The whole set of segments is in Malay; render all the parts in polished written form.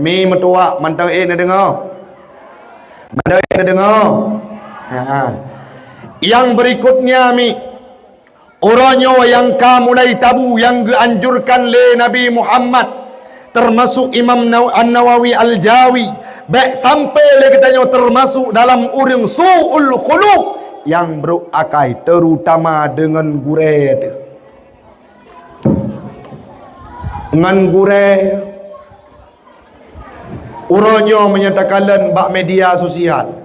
Mi metua mantau nak dengar. Mantau nak dengar. Yang berikutnya mi orangnya yang mulai tabu yang dianjurkan oleh Nabi Muhammad, termasuk Imam An-Nawawi Al-Jawi, baik sampai le katanya termasuk dalam urang su'ul khuluq yang berakai terutama dengan gureh. Dengan gureh orangnya menyatakan bak media sosial.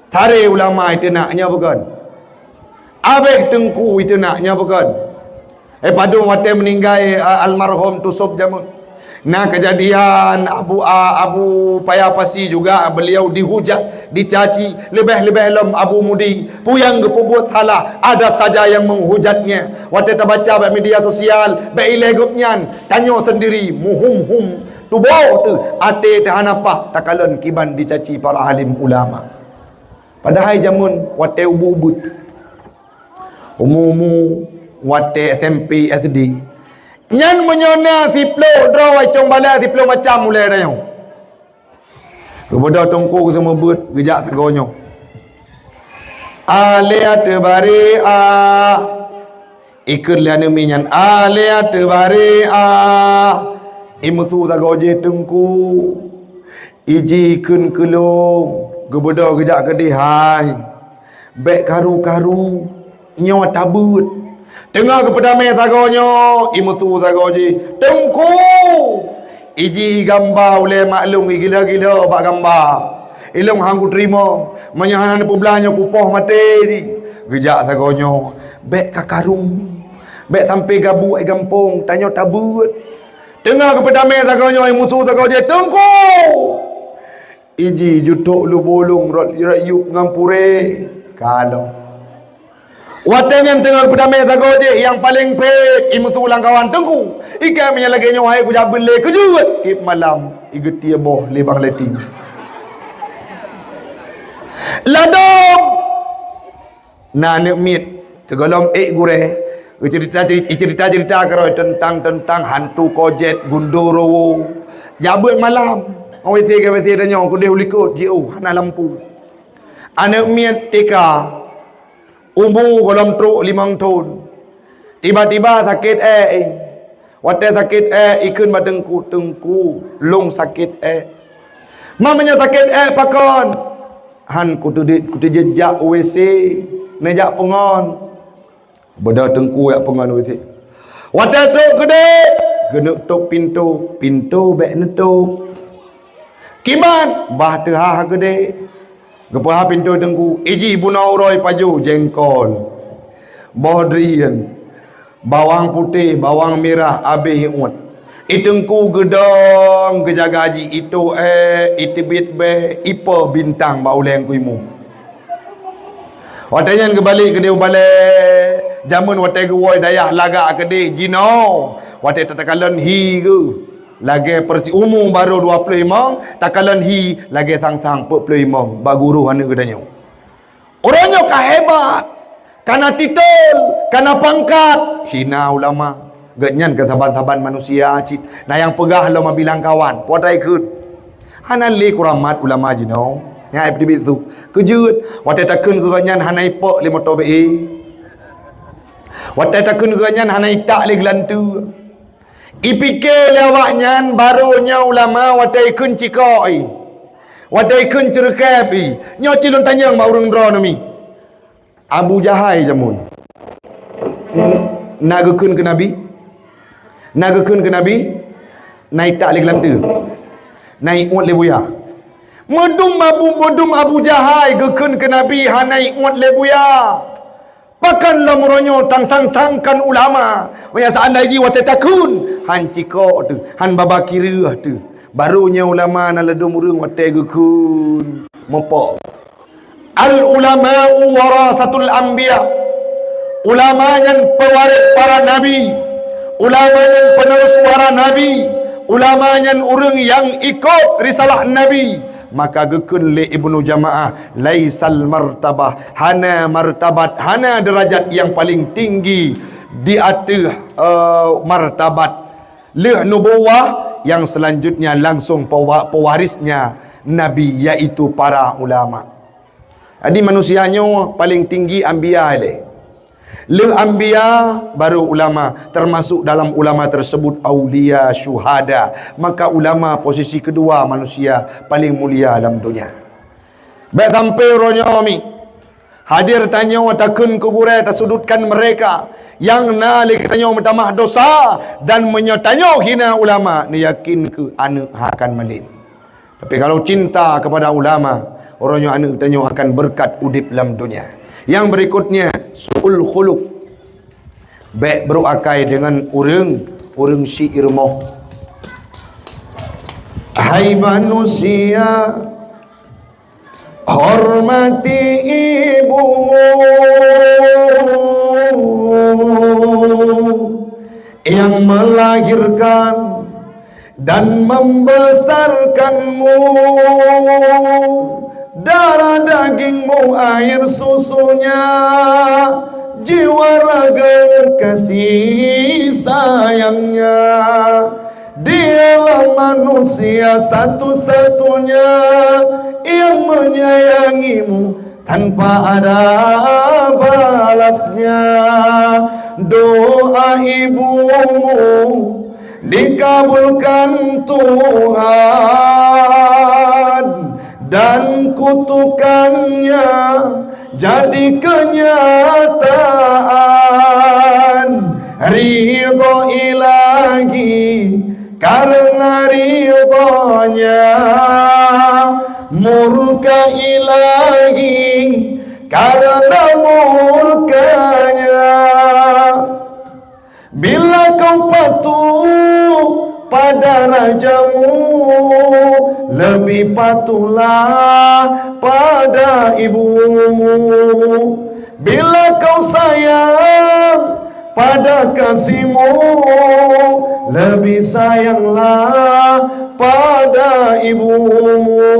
Tarik ulama itu naknya bukan. Abeh tengku itu naknya bukan. Padu waktu meninggal almarhum Tusub Jamun. Nah kejadian Abu Payapasi juga beliau dihujat, dicaci, lebih-lebih lem Abu Mudi puyang kepubut halah ada saja yang menghujatnya. Waktu kita baca media sosial, bailegupnya tanya sendiri muhum tubuh tu ate tahanapah takalan kiban dicaci para alim ulama. Padahal jamun wate ubud umumu wate SMP SD nyan menyona siplo draw cong bala siplo macam mulai dah yang kepada tongku semua but gejak segonyo alia tebari ikut liana minyan alia tebari imutu tagoje tengku iji kun kelong gebedah kejak kedihai bek karu-karu nyawa tabut tengah kepada me tagonyo imutu tagoji tengku iji gambar oleh maklum gila-gila bak gambar ilung hangku terima menyahanan publahnya kupoh mati ni kejak tagonyo bek kakaru bek sampai gabu ai gampung tanya tabut tengah kepada me tagonyo imutu tagoji tengku iji jutuk lu bolong rayup ngampure kalau watanya tengah pedamai sagode yang paling pek imusu ulang kawan tengku ikan menyalagi nyohai ku jabele kejut ip malam igeti boh lebang leting ladom nanek mit tegolom gure cerita karo tentang hantu kojet gundorowo jabut malam awisi ke wisi danya ku deh ulikut jauh hana lampu anak miat tika umur kolom truk 5 tahun tiba-tiba sakit waktu sakit ikun tengku long sakit mamanya sakit pakon han ku jejak WC nejak pengon beda tengku yak pengon WC waktu truk gede genuk tok pintu bek netuk kiban bah tehah gede gepah pintu tengku iji bunauroi paju jengkol bodrian bawang putih bawang merah abih uat itengku gedong kejaga haji itu itibit be ipa bintang bauleng kuimu watanya kebalik ke dia balik jamun watai gewoi dayah lagak ke dia jino watai tatakalan hi ke lagi persi umur baru 25 takalan hi lagi sang-sang 45 baguru hana gedanya orangnya hebat kana titel kana pangkat hina ulama ganyan ke saban-saban manusia cip nah yang pegah lama bilang kawan podai ke hana le kuramat ulama jino nya ai bitu kejut watai takun ke ganyan hana ipok 5 tobe watai takun ke ganyan hana itak le gelantu ipikir lawaknya barunya ulama watai kun cikoi watai kun cerkepi nyo cilun tanyang ma urang dro nami Abu Jahai jamun nagakun ke nabi naik tak lagi lantu naik uat lebuya medum Abu Jahai gekun ke nabi hanai uat lebuya pakan lamuronyo tang sang-sangkan ulama waya seandainya watai takun han ciko tu han baba kira tu barunya ulama na ledum urang watai gekun mopok al ulama warasatul anbiya ulama yang pewaris para nabi ulama yang penerus para nabi ulama yang urang yang ikut risalah nabi maka gekun li Ibnu Jamaah laisal martabah hana martabat hana derajat yang paling tinggi di atas martabat li nubuwah yang selanjutnya langsung pewarisnya Nabi, iaitu para ulama. Jadi manusianya paling tinggi anbiya le. Le anbiya baru ulama, termasuk dalam ulama tersebut aulia, syuhada. Maka ulama posisi kedua manusia paling mulia dalam dunia. Baik sampai ronyomi hadir tanya takun kuburai tersudutkan mereka yang nalik tanya metamah dosa dan menyatanya hina ulama, ni yakin ke anak akan malin. Tapi kalau cinta kepada ulama, orangnya anak tanya akan berkat udip dalam dunia. Yang berikutnya su'ul khuluq, baik beruakai dengan orang syair moh. Hai manusia, hormati ibumu yang melahirkan dan membesarkanmu. Darah dagingmu, air susunya, jiwa raga kasih sayangnya. Dialah manusia satu-satunya yang menyayangimu tanpa ada balasnya. Doa ibumu dikabulkan Tuhan dan kutukannya jadi kenyataan. Ridho ilahi karena ridhonya, murka ilahi karena murkanya. Bila kau patuh pada rajamu, lebih patuhlah pada ibumu. Bila kau sayang pada kasihmu, lebih sayanglah pada ibumu.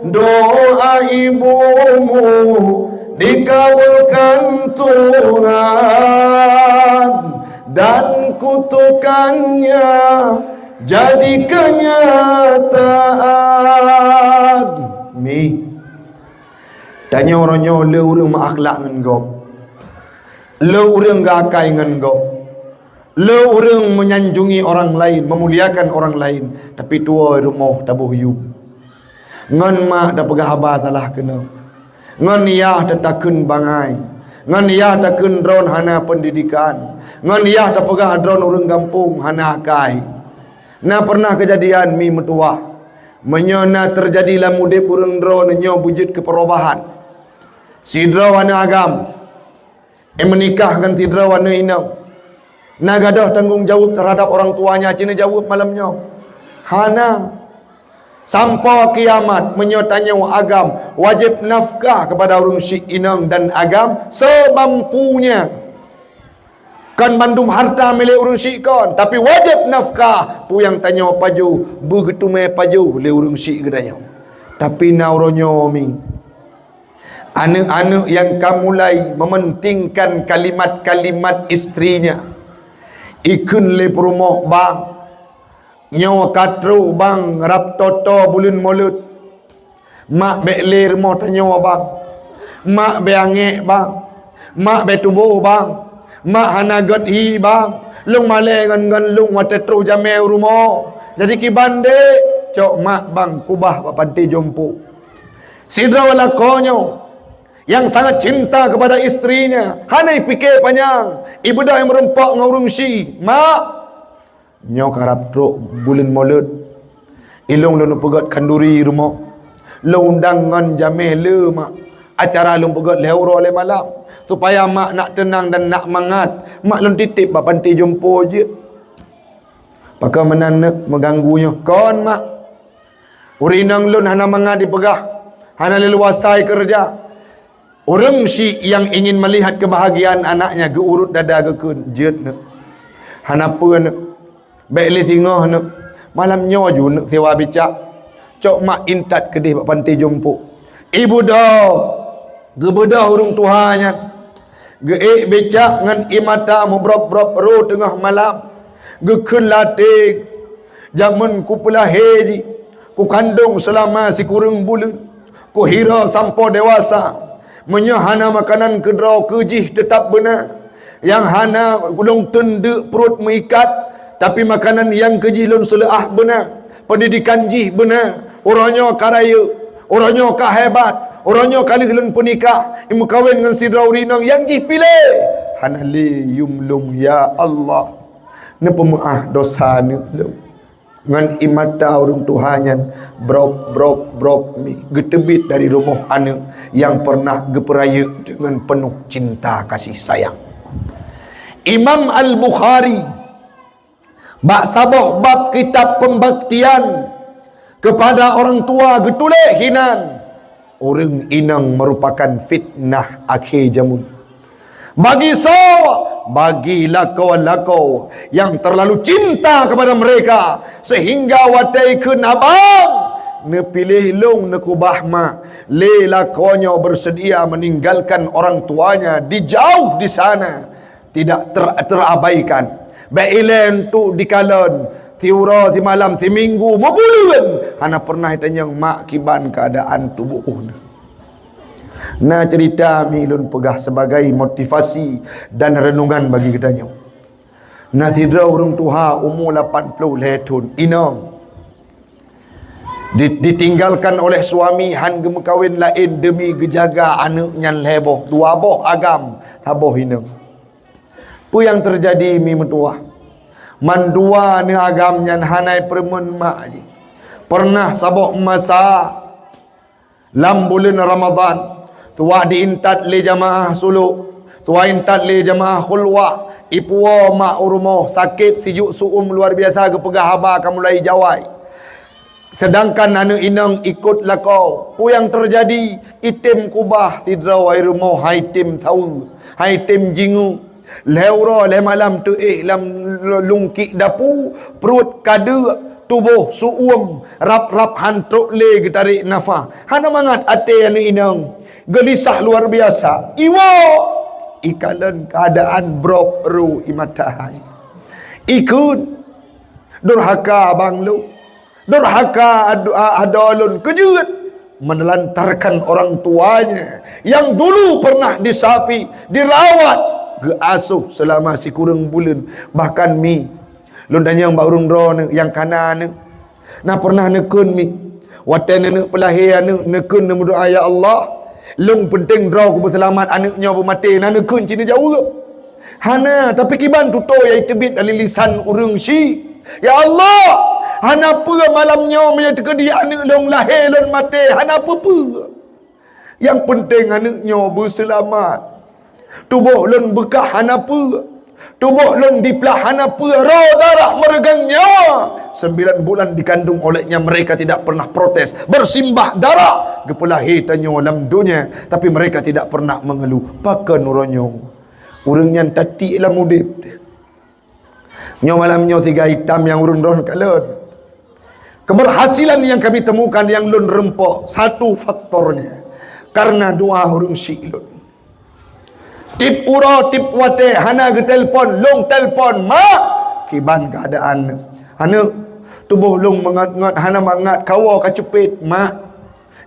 Doa ibumu dikabulkan Tuhan dan kutukannya jadi kenyataan. Mi tanya orangnya le urang akhlak ngan gop, le urang gakai ngan gop, le urang menyanjungi orang lain, memuliakan orang lain, tapi tua rumah tabuh yu ngan mak dah pegah abah salah kena, ngan ia tetakun bangai, ngan ia takun drone hana pendidikan, ngan ia tak pegah drone orang kampung hana kai. Na pernah kejadian mi metua menyona terjadilah mudip urang drone nyo wujud keperubahan. Si drone hana agam menikah dengan si drone hana inau. Na gadah tanggungjawab terhadap orang tuanya, cina jawab malamnya hana. Sampai kiamat menyotanya agam wajib nafkah kepada orang syik inang dan agam semampunya. Kan bandum harta milik orang syik kan, tapi wajib nafkah. Pu yang tanya paju begitu me paju le orang syik gedanya. Tapi nauronyo mi anak-anak yang kamulai mementingkan kalimat-kalimat istrinya. Ikun le perumah bang, nyawa katru bang, rap toto bulun mulut. Mak be le rumah tanya bang, mak be angek bang, mak be tubuh bang, mak hana god hi bang, lung male ngan lung wate tru jameu rumah. Jadi ki bande cok mak bang kubah papanti jompo. Sidra wala konyo yang sangat cinta kepada istrinya, hanai fikir panjang. Ibu dah yang merempak ngurung si mak nyok harap tru bulan mulut. Ilung lu pegat kanduri rumah, lu undangan jameh le mak acara lu pegat lehuro le malam supaya mak nak tenang dan nak mangat. Mak lu titip papanti jompo je. Pakai menanak mengganggunya. Kon mak urinang lun hana mangat dipegah, hana leluasai kerja. Orang si yang ingin melihat kebahagiaan anaknya geurut dada gekun jet nak hanapa nak baik le tengah nak malam nyoju nak sewa becak cok mak intat kedih pak pantai jompo. Ibu dah gebedah urung tuhannya geek becak ngan imata mubrop-brop ro tengah malam gekun latih Zaman ku pelahir, ku kandung selama si kurang bulan, ku hira sampai dewasa. Menyahana makanan kedrau kejih tetap benar. Yang hana gulung tendek perut mengikat, tapi makanan yang kejih lun seleah benar. Pendidikan jih benar. Orangnya karaya, orangnya hebat, orangnya kali lun penikah, imu kawin dengan si Rinang yang jih pilih. Hana li yumlum ya Allah. Ne pemaah dosa ne lu. Ngan imata orang Tuhannya brok mi getebit dari rumah anak yang pernah geperaya dengan penuh cinta kasih sayang. Imam Al-Bukhari bak sabah bab kitab pembaktian kepada orang tua getuleh hinan. Orang inang merupakan fitnah akhir zaman. Bagi bagi lakau-lakau yang terlalu cinta kepada mereka sehingga watai ke nabang ne pilih long ne kubah ma le lakonyo bersedia meninggalkan orang tuanya di jauh di sana, tidak terabaikan. Bailen tu dikalon tiura ti malam ti minggu mabuluan hana pernah tanyang mak kiban keadaan tubuhna. Nah cerita milun pegah sebagai motivasi dan renungan bagi kita nyo. Nah tidra orang tua umur 80 tahun inang ditinggalkan oleh suami han gemekawin lain demi gejaga anak nyan leboh dua boh agam taboh inang. Pu yang terjadi mi mentua mandua ni agam nyan hanai permen mak ji. Pernah sabok masa lam bulan Ramadan tua diintat le jamaah suluk, tua intat le jamaah khulwa, ipuwa mak urumoh sakit sijuk suum luar biasa gepegah haba kamu mulai jawai. Sedangkan anak inang ikut lakau. Pu yang terjadi itim kubah tidraw ai rumoh hai tim tahu, hai tim jingu. Leura le malam tu lam lungki dapu perut kada tubuh suum rap-rap hantruk le getarik nafas. Hana mangat ate anak inang gelisah luar biasa. Iwa ikalan keadaan brok ru imatahai. Ikut durhaka bang lu. Durhaka adalun kejut menelantarkan orang tuanya yang dulu pernah disapi, dirawat, geasuh selama si kurang bulan. Bahkan mi lun dan yang baurung ro yang kanan na pernah nekun mi watan ne pelahir nekun berdoa ya Allah. Long penting draw ku berselamat anaknya bermati nana kun cina jauh hana tapi kiban tuto yang tebit dari lisan urang si ya Allah hana apa malamnya punya terkedi anak long lahir long mati hana apa yang penting anaknya berselamat tubuh long bekah hana apa tubuh long diplah hana apa roh darah meregang nyawa 9 bulan dikandung olehnya mereka tidak pernah protes bersimbah darah gepelahi tanyo dalam dunia tapi mereka tidak pernah mengeluh pakan uronyo urang yang tati lah mudip nyo malamnya 3 hitam yang urun ron kalon. Keberhasilan yang kami temukan yang lun rempok satu faktornya karena doa urang syilun. Tip ura tip wate hana ke telpon long telpon mak kiban keadaan hana tubuh long mengat-ngat hana mangat kawa kacepit mak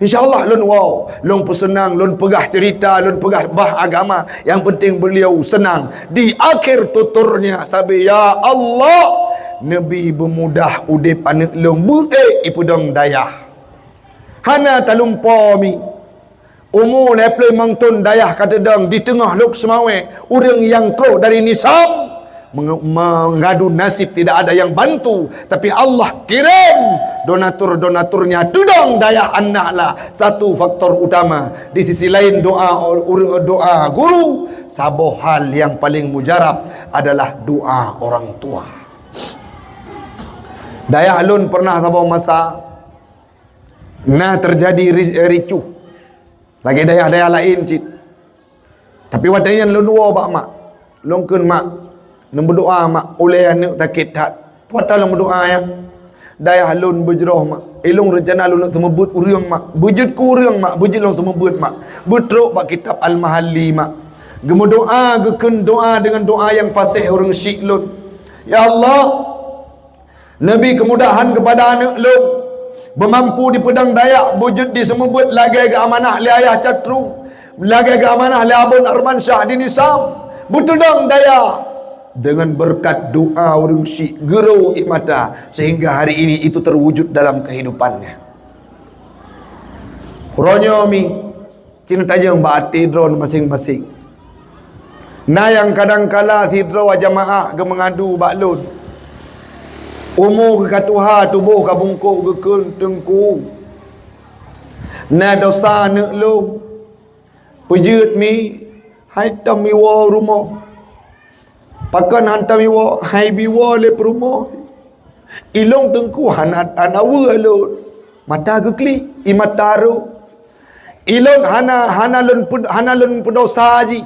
insyaallah lun wow lun pesenang lun pegah cerita lun pegah bah agama yang penting beliau senang di akhir tuturnya sabi ya Allah nabi bermudah udip anak long buek ipudong dayah hana talumpa mi umur leplay mangtun dayah kata dang di tengah luk semawe orang yang keluar dari nisam mengadu nasib tidak ada yang bantu tapi Allah kirim donatur-donaturnya tudang dayah anak lah satu faktor utama. Di sisi lain doa guru saboh hal yang paling mujarab adalah doa orang tua. Dayah lun pernah saboh masa nah terjadi ricuh lagi dayah-dayah lain cik. Tapi wadaian lun dua bak mak. Longkeun mak. Lun berdoa mak oleh anak takit hat. Puata lun berdoa ya. Dayah lun berjeroh mak. Elong rencana lun nak semebut urang mak. Bujud ku urang mak. Bujud lun semebut mak. Betruk bak kitab Al-Mahalli mak. Gemu doa gekeun doa dengan doa yang fasih urang syik lun. Ya Allah, Nabi kemudahan kepada anak long, bermampu di Pedang Dayak, wujud di Semebut, lagi ke amanah li ayah Catrung, lagi ke amanah li Abun Armansyah di Nisam, Butudang Dayak. Dengan berkat doa urang syik gerau imata, sehingga hari ini itu terwujud dalam kehidupannya. Ronyo mi cina tajam baati drone masing-masing. Na yang kadang-kala tidro jamaah ke mengadu baklun. Umur ke katuha tubuh ke bungkuk ke tengku. Na dosa nak lu. Pejut mi haitam mi wa rumah. Pakan hantam mi wa hai bi wa le rumah. Ilong tengku hanat anawa alun. Mata ke klik imataru. Ilon hanalun pendosa ji,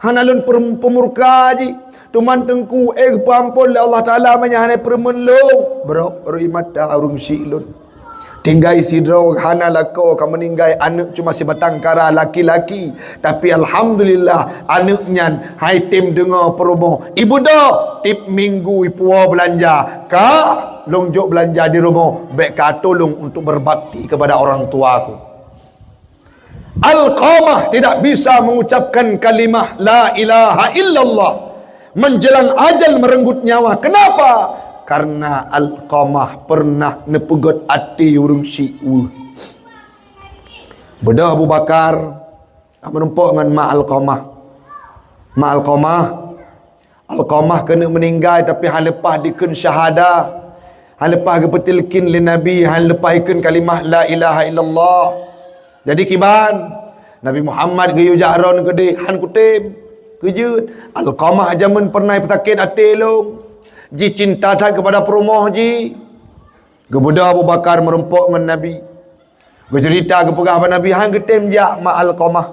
hanalun pemurka ji, tuman tengku pampun Allah Taala menyahane permenlong bro rimat darung silun tinggai sidro hanalako ka meninggai anak cuma si batang kara laki-laki, tapi alhamdulillah anaknya hai tim dengar perumoh ibu do tip minggu ipuwa belanja ka longjok belanja di rumah baik ka tolong untuk berbakti kepada orang tuaku. Alqamah tidak bisa mengucapkan kalimah la ilaha illallah menjelang ajal merenggut nyawa. Kenapa? Karena Alqamah pernah nepegot ati urung syi'u. Beda Abu Bakar menumpuk dengan Ma Alqamah. Ma Alqamah, Alqamah kena meninggal tapi hal lepas dikun syahada, hal lepas kepetilkin li Nabi, hal lepas ikun kalimah la ilaha illallah. Jadi kiban Nabi Muhammad geyu jaron gede han kutim kejut Alqamah zaman pernah petakit ati long ji cinta tak kepada perumoh ji gebuda Abu Bakar merempok dengan Nabi bercerita kepada Nabi han getem jak ma Alqamah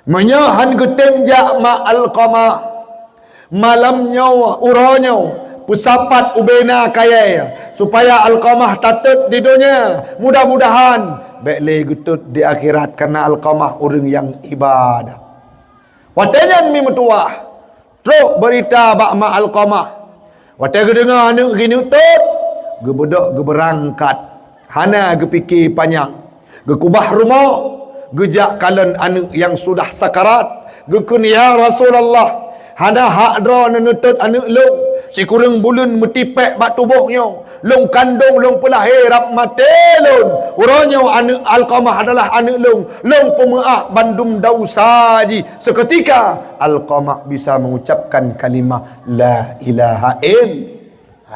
menyahan getem jak ma Alqamah malamnya uronyo pusapat ubena kaya supaya Alqamah tatut di dunia, mudah-mudahan baiklah gutut di akhirat karena Alqamah orang yang ibadah. Watanya mi metuah truk berita bak ma Alqamah wate dengar anak gini tut gebedak geberangkat hana gepikir panjang gekubah rumah gejak kalen anak yang sudah sakarat gekun ya Rasulullah hana hak dra nenutut anak long si kurang bulan metipek bak tubuhnya long kandung long pelahir rap mate long uranya anak Alqamah adalah anak long pemaah bandum dausa ji seketika Alqamah bisa mengucapkan kalimah la ilaha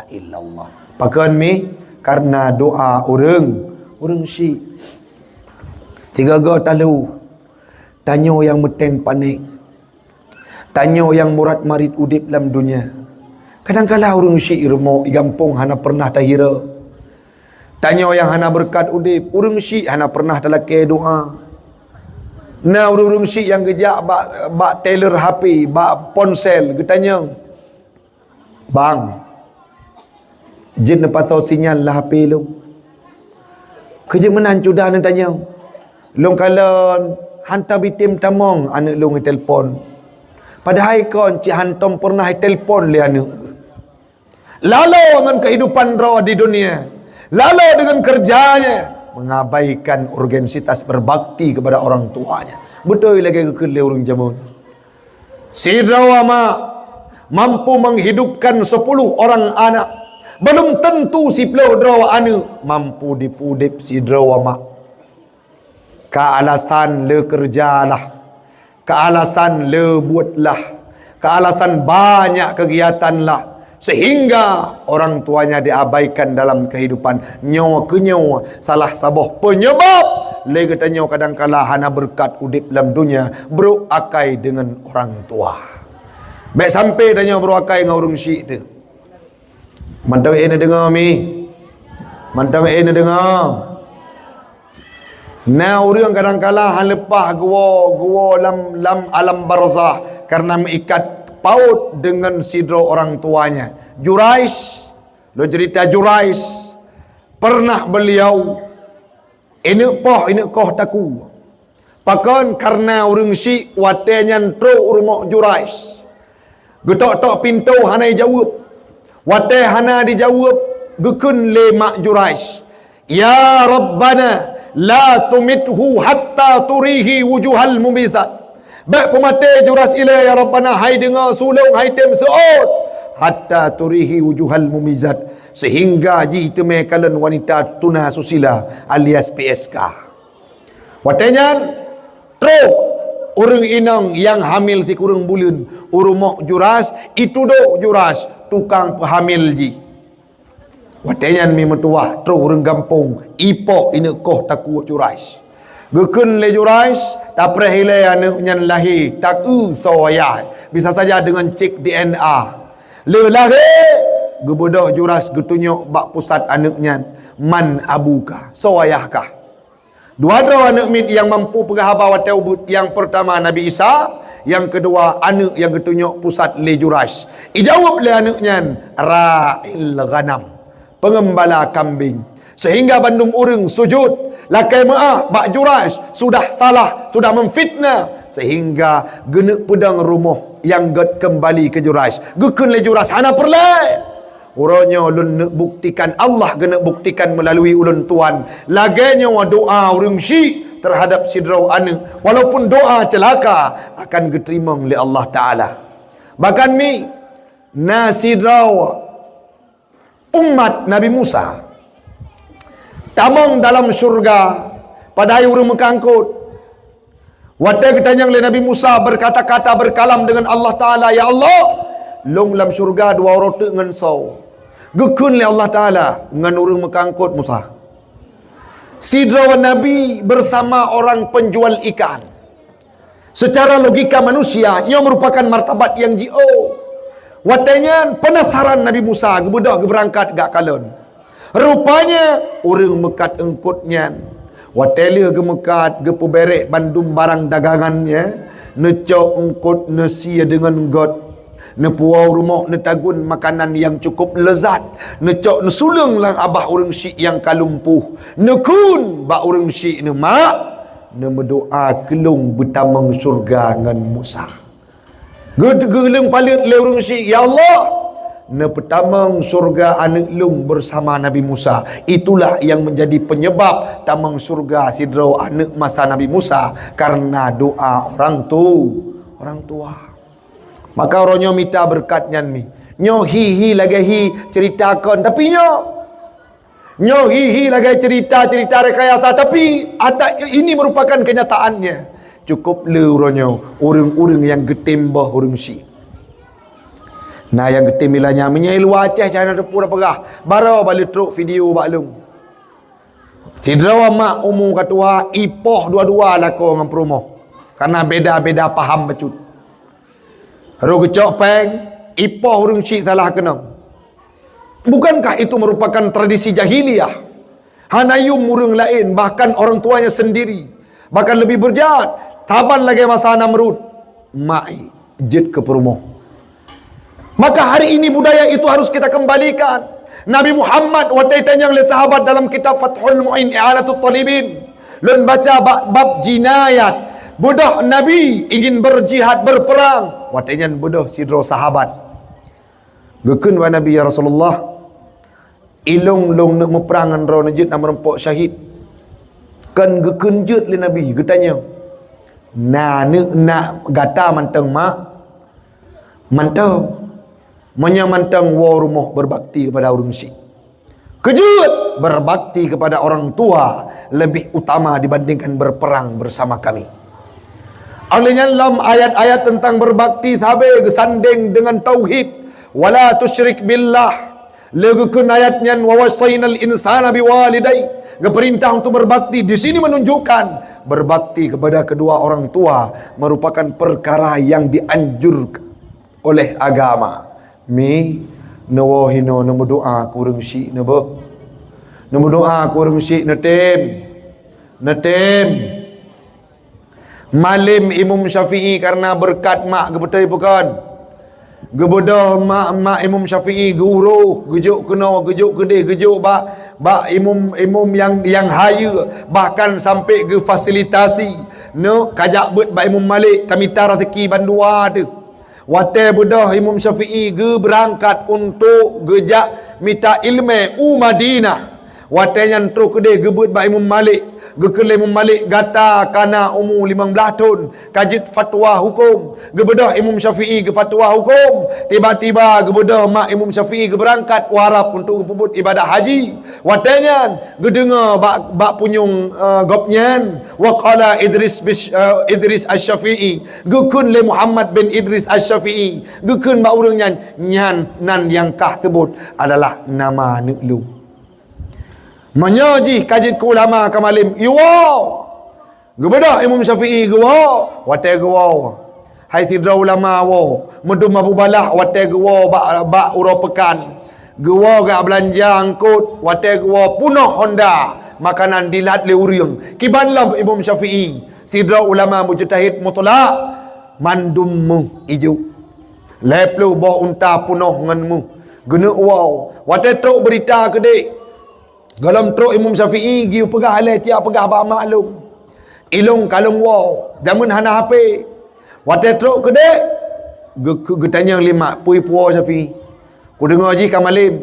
illallah pakan mi karena doa orang syik tiga go talu tanyo yang meteng panik tanya yang murad marid udip dalam dunia. Kadang-kadang orang syik irmo igampung hana pernah tahira. Tanya yang hana berkat udip, orang syik hana pernah talake doa. Nah orang syik yang gejak bak tailor HP, bak ponsel, getanya. Bang. Jin nepatau sinyal lah HP lu. Kerja menan cudah nak tanya. Long kalau hantar bitim tamong anak lu ngetelpon. Padahal kon cik hantom pernah telefon li anak. Lalu dengan kehidupan raw di dunia, lalu dengan kerjanya mengabaikan urgensitas berbakti kepada orang tuanya. Betul lagi ke orang jamun. Si rawama mampu menghidupkan 10 orang anak. Belum tentu si puluh drawa anak mampu dipudip si rawama. Kealasan le kerjalah. Kealasan le buatlah, kealasan banyak kegiatanlah sehingga orang tuanya diabaikan dalam kehidupan nyawa ke nyawa. Salah sabah penyebab le katanya kadang-kala hana berkat udip dalam dunia beruakai dengan orang tua. Baik sampai tanya beruakai dengan orang syik tu. Mantap ini dengar mi. Mantap ini dengar. Nah orang kadang-kala hal lepah gua lam alam barzah karena mengikat paut dengan sidro orang tuanya. Jurais, lo cerita Jurais pernah beliau ini koh taku. Pakan karena orang syik watenya tro rumah Jurais. Getok-tok pintu hana dijawab. Wate hana dijawab. gekun le mak Juraish, ya Rabbana la tumithu hatta turihi wujuhal mumizat. Baik pemate Juraish ila ya Rabbana, hai dengar sulung hai tem seot hatta turihi wujuhal mumizat, sehingga ji temai kalian wanita tuna susila alias PSK. Watenyan tro orang inang yang hamil ti kurang bulan urumok Juras itu do Juras tukang pehamil ji. Watenyan mi metuah tro orang gampung ipo ine koh taku Juras. Gekun le Juras tak prehile ane nyan lahir tak soya bisa saja dengan cek DNA. Le lahir gebudak Juras getunyok bak pusat anaknya man abuka soayahkah. Dua anak mid yang mampu perahaba watau but. Yang pertama Nabi Isa, yang kedua anak yang ketunjuk pusat le Jurash. Ijawab le anaknya ra'il ghanam, pengembala kambing. Sehingga bandung orang sujud lakai maaf bak Jurash sudah salah, sudah memfitnah, sehingga genek pedang rumah yang get kembali ke Jurash. Gekun le Jurash hana perlai. Orangnya ulun nak buktikan, Allah kena buktikan melalui ulun tuan. Laganya wa doa orang syik terhadap sidrau anak, walaupun doa celaka akan diterima oleh Allah Ta'ala. Bahkan mi nasidrau umat Nabi Musa tamang dalam syurga pada hari urang mekangkut. Wadah ketanyang oleh Nabi Musa berkata-kata berkalam dengan Allah Ta'ala, ya Allah long dalam syurga dua roti dengan saw. Gekun le Allah Ta'ala dengan orang mekangkut Musa. Sidra Nabi bersama orang penjual ikan. Secara logika manusia, ia merupakan martabat yang jio. Watanya penasaran Nabi Musa, gebudak berangkat gak kalon. Rupanya orang mekat engkutnya. Watelia gemekat, gepuberek bandum barang dagangannya. Necok engkut nesia dengan god. Nepuau rumah netagun makanan yang cukup lezat. Necok nesulung lang abah orang syik yang kalumpuh. Nekun ba orang syik ne mak ne berdoa kelung betamang surga dengan Musa. Gelung palit le orang syik, ya Allah ne petamang surga anak lung bersama Nabi Musa. Itulah yang menjadi penyebab tamang surga sidrau anak masa Nabi Musa karena doa orang tua. Maka orangnya minta berkatnya mi. Nyo hi lagi hi ceritakan, tapi nyo hi lagi cerita rekayasa, tapi ada ini merupakan kenyataannya. Cukup le orangnya orang-orang yang getembah orang si. Nah yang getemilanya menyai luaceh cara depura pegah. Barau balik truk video baklung. Sidrawa mak umum katua ipoh dua-dua lako dengan promo. Karena beda-beda paham becut. Ru kecok peng, ipoh orang syik salah kenam. Bukankah itu merupakan tradisi jahiliyah? Hanayum orang lain, bahkan orang tuanya sendiri, bahkan lebih berjahat. Taban lagi masa Namrud, mai jet ke perumoh. Maka hari ini budaya itu harus kita kembalikan. Nabi Muhammad waktu tanya oleh sahabat dalam kitab Fathul Mu'in I'anatul Talibin, lun baca bab jinayat. Budak Nabi ingin berjihad berperang. Watanya budak sidro sahabat. Gekun wa Nabi ya Rasulullah. Ilong long nak meperangan ro najid nak merempok syahid. Kan gekun jut le Nabi getanya. Nak gata manteng mak. Manteng. Menyamanteng wa rumah berbakti kepada orang syik. Kejut berbakti kepada orang tua lebih utama dibandingkan berperang bersama kami. Olehnya dalam ayat-ayat tentang berbakti sahabat gesanding dengan tauhid, wala tusyrik billah. Legukun ayatnya wa wasainal insana biwalidai. Perintah untuk berbakti di sini menunjukkan berbakti kepada kedua orang tua merupakan perkara yang dianjurkan oleh agama. Mi nawahino namo doa kurang syik nabo. Namo doa kurang syik netem. Malim Imam Syafi'i karena berkat mak gebetai bukan. Gebodoh mak Imam Syafi'i guru, gejuk kena, gejuk gede, gejuk bak imam yang haya, bahkan sampai ke fasilitasi. No kajak bet bak Imam Malik kami tar rezeki bandua tu. Wate bedah Imam Syafi'i ge berangkat untuk gejak minta ilmu Madinah. Wate yang teruk kedai gebut ba Imam Malik. Gekele Imam Malik gata kana umur 15 tahun. Kajit fatwa hukum. Gebedah Imam Syafi'i ge fatwa hukum. Tiba-tiba gebedah mak Imam Syafi'i ge berangkat warap untuk pebut ibadah haji. Watenya gedengar bak punyung gopnyan. Wa qala Idris Asy-Syafi'i. Gekun le Muhammad bin Idris Asy-Syafi'i. Gekun ba urang nyan nan yang kah tebut adalah nama Ne'lu. Menyaji kajit ku ulama kamalim yuwa gebedah Imam Syafi'i gewa wate gewa hai tidra ulama wo medum Abu Balah wate gewa bak uro pekan gewa gak belanja angkut wate gewa punah Honda makanan dilat le uriang kibanlah Imam Syafi'i sidra ulama mujtahid mutlak mandummu ijo leplu bah unta punah nganmu guna wow wate truk berita kedek dalam truk Imam Syafi'i giu pegah alai tiap pegah ba maklum. Ilung kalung wow. Zaman hana HP. Wate truk kedek getanya lima pui puo Syafi'i. Ku dengar ji kamalim.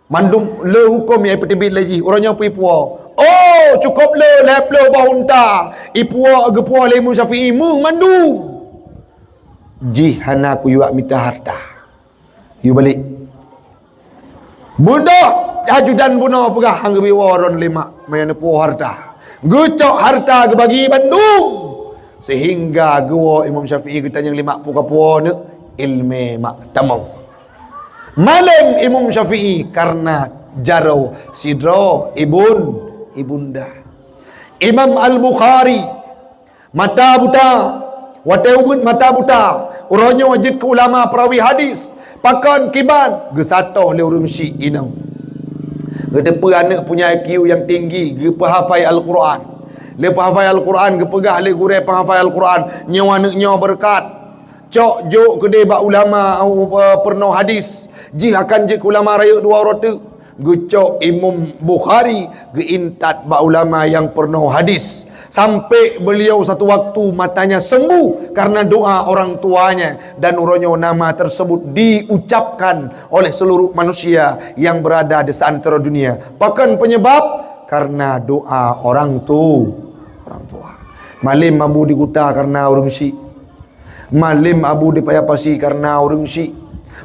Mandum le hukum yang petibit lagi. Orangnya pui puo. Oh, cukup le lep le bah unta. Ipuo ge puo le Imam Syafi'i mung mandum. Ji hana ku yuak minta harta. You balik. Budak ajudan bunuh pegah hang bi waron lima mayan po harta gucok harta ge bagi Bandung sehingga gewo Imam Syafi'i getanya lima puka puone ilme mak tamau malam Imam Syafi'i karena jarau sidro ibunda Imam Al-Bukhari mata buta wate ubud mata buta uronyo wajid ke ulama perawi hadis pakan kiban gesatoh le urung syi inang Gedepa anak punya IQ yang tinggi, gepa hafal Al-Quran. Lepas hafal Al-Quran, gepegah le gure penghafal Al-Quran, nyawa anak berkat. Cok jok kedai bak ulama pernah hadis. Ji akan je ulama raya dua rota. Gecok Imam Bukhari geintat bak ulama yang pernah hadis. Sampai beliau satu waktu matanya sembuh karena doa orang tuanya dan uronyo nama tersebut diucapkan oleh seluruh manusia yang berada di seantero dunia. Bahkan penyebab karena doa orang tua. Malim abu di kuta karena orang syi. Malim abu di payapasi karena orang syi.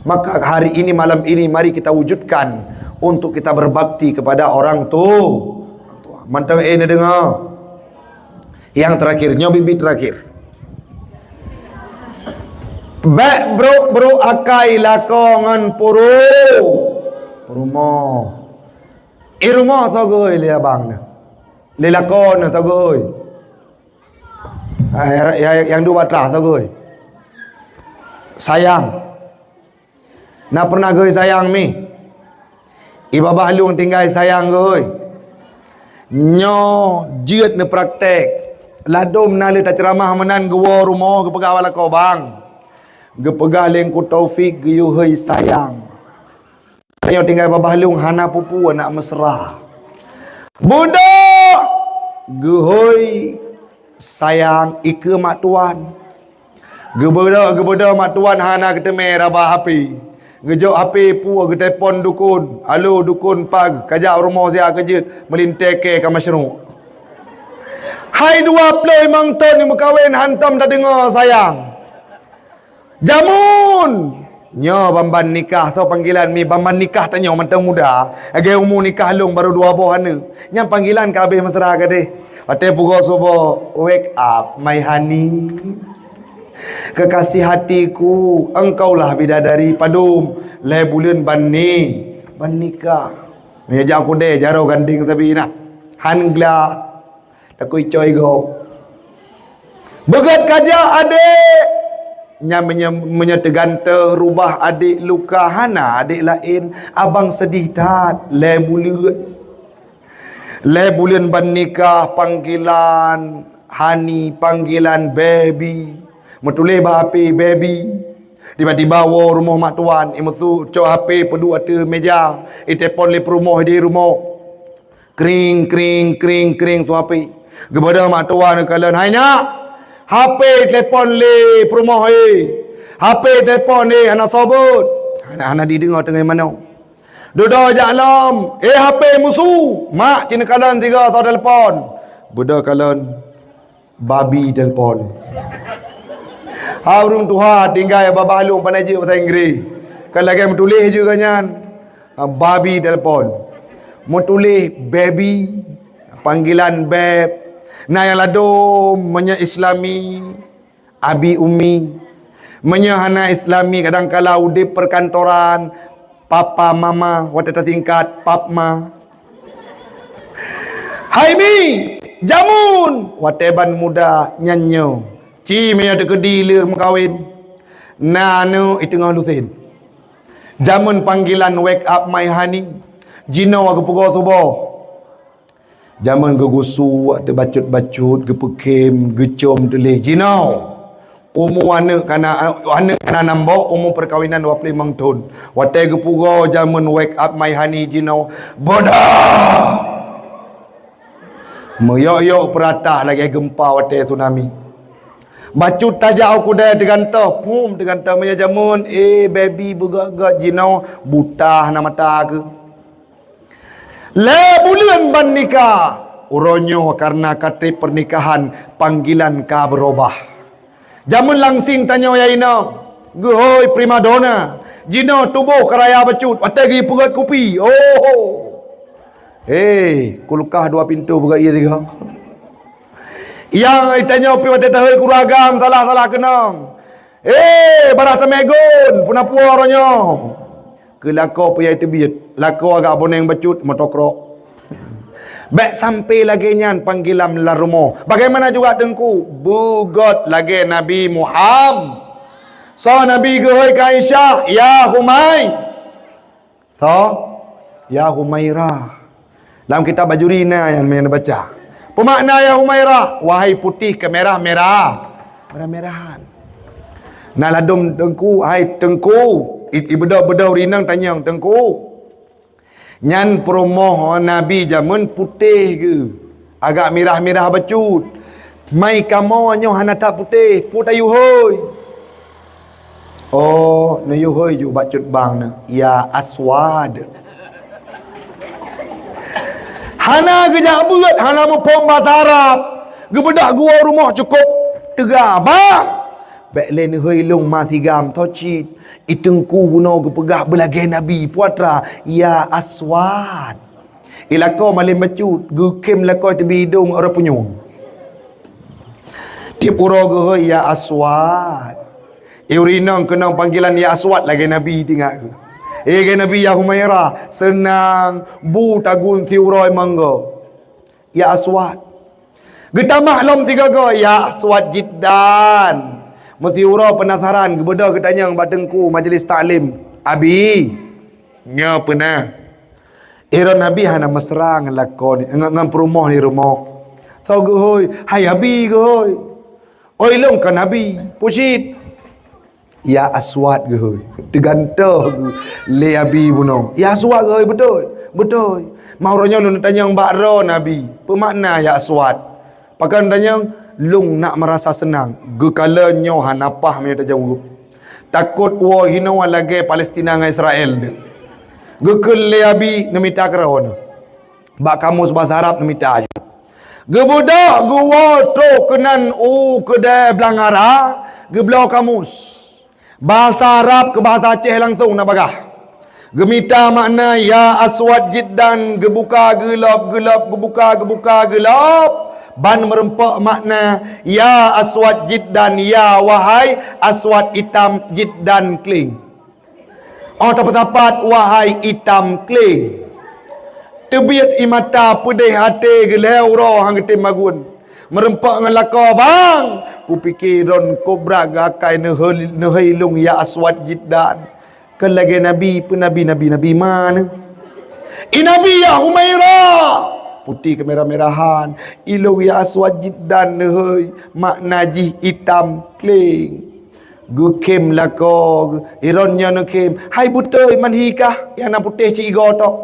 Maka hari ini malam ini mari kita wujudkan untuk kita berbakti kepada orang tua. Mantap ini dengar. Yang terakhirnya bibit terakhir. Bek bro akai lakongan purumo. Irumo tagoi le abang na. Le lakon na tagoi. Yang dua batah tagoi. Sayang. Na pernah goi sayang mi. Iba bahlung tinggal sayang goi. Nyo jiat ne praktek. Ladom nali ta ceramah menan gewo rumah ge pegawai la kau bang. Ge pegah leng ku taufik ge yu hei sayang. Ayo tinggal babahlung hana pupu anak mesra. Budak ge hoi sayang ike mak tuan. Ge beda mak tuan hana keteme rabah api. Gejok HP pu ge telefon dukun. Halo dukun pag kajak rumah saya kejut melinteke ka masyru'. Hai 20 mang ton yang berkahwin hantam dah dengar sayang. Jamun. Nyo bamban nikah tau panggilan mi bamban nikah tanya mantang muda. Age umur nikah long baru 2 buah hana. Nyam panggilan ka habis mesra ka deh. Ate pugo subuh wake up my honey. Kekasih hatiku, engkaulah bidadari padum le bulan ban nikah. Ya jak aku deh jaro ganding tapi nah. Hangla takui coy go. Begat kaja adik. Menyegante rubah adik luka hana adik lain abang sedih tat le bulan ban nikah panggilan hani panggilan baby metule bapi baby tiba-tiba wo rumah mak tuan imusu cok HP pedu ate meja telefon le rumah di rumah kring so HP kepada mak tuan kalian hanya HP telefon le rumah HP telefon ni anak sobut. Anak didengar tengah mana. Duduk jalan. HP musuh. Mak cina kalan 3 atau telefon. Budak kalan babi telefon. Haurung Tuhan tinggal baba halung pandai je bahasa Inggeris. Kalau lagi menulis juga nyan. Babi telefon. Mau tulis baby, panggilan beb. Nah yang lado menya Islami, abi umi. Menya hana Islami kadang-kala di perkantoran, papa mama, wata tingkat papma. Hai mi, jamun, wateban muda nyanyo. Ci menya tekedi le mengkawin. Nanu itu ngalusin. Jamun panggilan wake up my honey. Jino aku pukul tubuh. Jamun gegusu, ada bacut-bacut, gepekim, gecom tulis. Jino. Umur anak kana nambah, umur perkahwinan 25 tahun. Watai gepukul jamun wake up my honey. Jino. Bodoh. Meyok-yok peratah lagi gempa watai tsunami. Bacut tajak aku dah digantah. Pum digantah maya jamun. Baby bergak-gak jinau. Buta nama mata ke. Le bulan ban nikah. Uronyo karena kata pernikahan. Panggilan ka berubah. Jamun langsing tanya ya ina. Gehoi primadona. Jinau tubuh keraya bacut. Watai gi pegat kopi. Oh. Kulkah 2 pintu bergak ia 3. Yang itanya opi wate tahu kuragam salah kenang. Barah temegun puna puaronyo. Kelako punya itu biut. Lako agak boneng bacut motokrok. Baik sampai lagi nyan panggilan larumo. Bagaimana juga dengku bugot lagi Nabi Muhammad. So Nabi gehoi ka Aisyah, ya Humay. Ya Humairah. Dalam kitab Bajurina yang mana baca. Pemakna ya Humairah, wahai putih ke merah-merah. Merah-merahan. Nah ladum tengku, hai tengku. Bedau-bedau rinang tanya tengku. Nyan promoh Nabi jamun putih ke? Agak merah-merah bacut. Mai kamonyo hana tak putih, putayu hoi. Oh, na yu hoi ju bacut bang na. Ya aswad. Hana kejak berat, hana mempom bahasa Arab. Gebedak gua rumah cukup tegak. Bang! Baiklah ni huilung mati gam tocit. Itengku guna gepegah belagi Nabi puatra. Ya aswad. Ilakau malim bacut. Gekem lakau tebi hidung orang penyung. Tip uro gehoi ya aswad. Urinang kenang panggilan ya aswad lagi Nabi tinggal ke. Kan Nabi ya Humairah senang bu tagun tiuroy mangga. Ya aswad. Getamah lom 3 go ya aswad jiddan. Mutiura penasaran gebeda ketanya batengku majlis taklim. Abi nya pernah. Nabi hana mesra ngelakon ngan perumah ni rumah. Tahu gehoi, hai abi gehoi. Oi long kan Nabi pusit. Ya aswad gehoi. Tegantah le abi buno. Ya aswad gehoi betul. Mau ronyo lu tanya mbak ro Nabi. Pemakna ya aswad. Pakan tanya lung nak merasa senang. Gekalanya hanapah me jawab. Takut wa hinawa lagi Palestina dengan Israel de. Gekel le abi nemita kerana. Bak kamus bahasa Arab nemita aja. Gebudak gua to kenan kedai belangara geblau kamus. Bahasa Arab ke bahasa Aceh langsung nak bagah. Gemita makna ya aswad jiddan gebuka gelap gebuka gelap. Ban merempak makna ya aswad jiddan ya wahai aswad hitam jiddan kling. Oh tepat-tepat wahai hitam kling. Tebiat imata pedih hati geleu roh hang tim magun. Merempak dengan laka bang. Ku fikir ron kobra gakai nehailung ya aswad jiddan. Kan lagi Nabi pun Nabi mana? Nabi ya Humairah. Putih kemerah-merahan. Ilung ya aswad jiddan nehai. Makna jih hitam kling. Gukem laka. Ironnya nekem. Hai butoy manhikah. Yang nak putih cik gotok.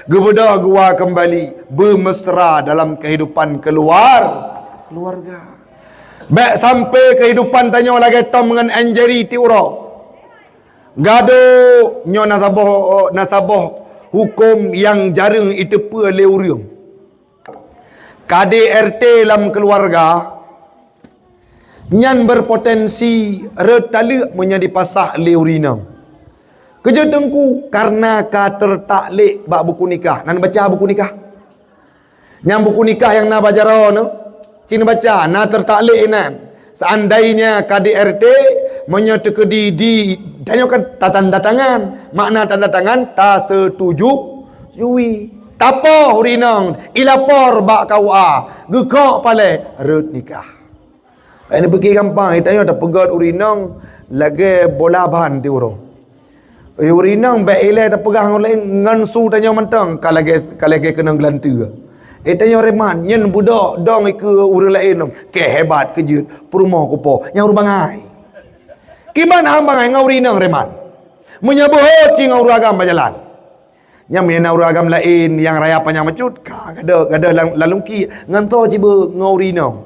Gebedah gua kembali bermesra dalam kehidupan keluarga. Baik sampai kehidupan tanya lagi Tom dengan Anjeri ti uro. Gado nyo nasabah hukum yang jarang itu le urang. KDRT dalam keluarga nyan berpotensi retali menjadi pasah le urinang. Kerja tengku karena ka tertaklek bak buku nikah. Nan baca buku nikah. Yang buku nikah yang na baca no. Cina baca na tertaklek nan. Seandainya KDRT menyetukedi di tanyakan tanda tangan. Makna tanda tangan tak setuju yui. Tapo urinang ilapor bak KUA. Gekok pale ret nikah. Ini pergi gampang. Itanya tak pegat urinang lagi bola bahan di urang. Urinang baik ilai tak pegang oleh ngansu tanya mentang kalage kena gelantu. Tanya reman nyen budak dong ke urang lain ke hebat kejut perumah kupo yang rubangai. Kiban hang bangai ngau urinang reman. Menyabuh cing ngau agam berjalan. Yang mena agam lain yang raya panjang mecut kada lalungki nganto cibe ngau urinang.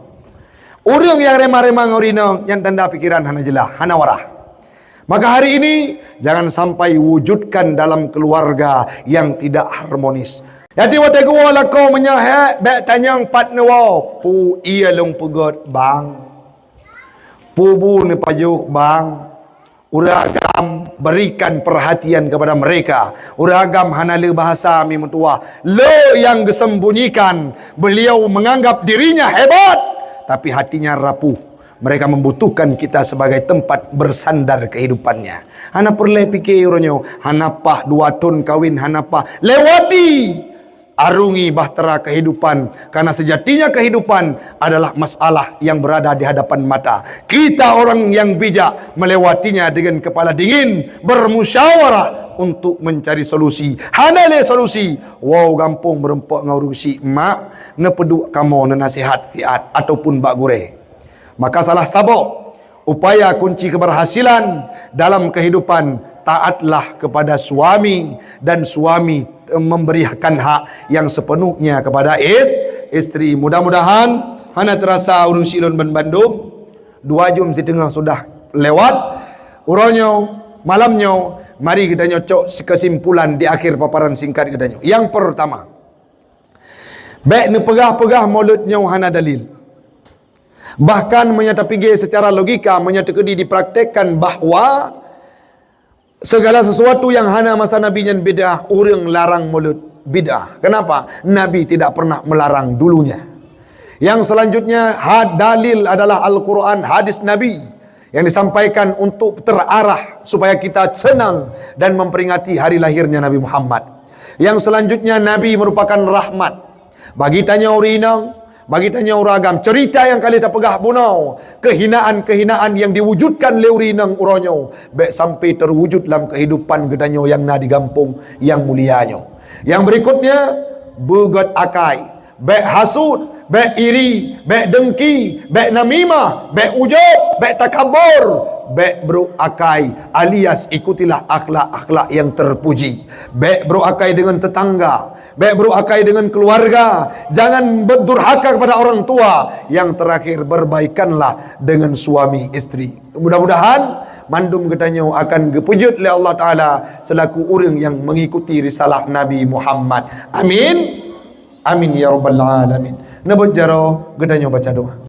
Urang yang remah-remah ngau urinang yang tanda pikiran hana jelah hana warah. Maka hari ini jangan sampai wujudkan dalam keluarga yang tidak harmonis. Jadi waktu gua lah kau menyahek bek tanyang partner wow pu ia long pegot bang. Pu bu ni pajuk bang. Uragam berikan perhatian kepada mereka. Uragam hanale bahasa mi mutua. Lo yang disembunyikan beliau menganggap dirinya hebat tapi hatinya rapuh. Mereka membutuhkan kita sebagai tempat bersandar kehidupannya. Hana perle pikir uronyo, hanapah 2 tahun kawin hanapah lewati arungi bahtera kehidupan, karena sejatinya kehidupan adalah masalah yang berada di hadapan mata. Kita orang yang bijak melewatinya dengan kepala dingin, bermusyawarah untuk mencari solusi. Hana le solusi. Wow gampung berempok ngaurusi mak, nepeduk kamu nasihat siat ataupun bak gure. Maka salah sabo upaya kunci keberhasilan dalam kehidupan, taatlah kepada suami dan suami memberikan hak yang sepenuhnya kepada isteri. Mudah-mudahan hana terasa urung silon Bandung 2 jam setengah sudah lewat uronyo malamnya. Mari kita nyocok kesimpulan di akhir paparan singkat kita. Yang pertama, baik ne pegah-pegah mulutnya hana dalil. Bahkan menyatakan secara logika menyatakan dipraktekkan bahawa segala sesuatu yang hana masa Nabi nyan bid'ah, orang larang mulut bid'ah. Kenapa? Nabi tidak pernah melarang dulunya. Yang selanjutnya dalil adalah Al-Quran, hadis Nabi yang disampaikan untuk terarah supaya kita senang dan memperingati hari lahirnya Nabi Muhammad. Yang selanjutnya Nabi merupakan rahmat bagi tanya urinang, bagi tanya uragam, cerita yang kali tak pegah bunau, kehinaan-kehinaan yang diwujudkan leurinang uronyo, baik sampai terwujud dalam kehidupan gedanyo yang na digampung yang mulianya. Yang berikutnya begat akai, baik hasud, baik iri, baik dengki, baik namimah, baik ujub, baik takabur, baik beruakai alias ikutilah akhlak-akhlak yang terpuji. Baik beruakai dengan tetangga, baik beruakai dengan keluarga. Jangan berdurhaka kepada orang tua. Yang terakhir berbaikanlah dengan suami istri. Mudah-mudahan mandum ketanyo akan gepujut oleh Allah Ta'ala selaku orang yang mengikuti risalah Nabi Muhammad. Amin. Amin ya rabbal alamin. Nebut jaro gedanyo baca doa.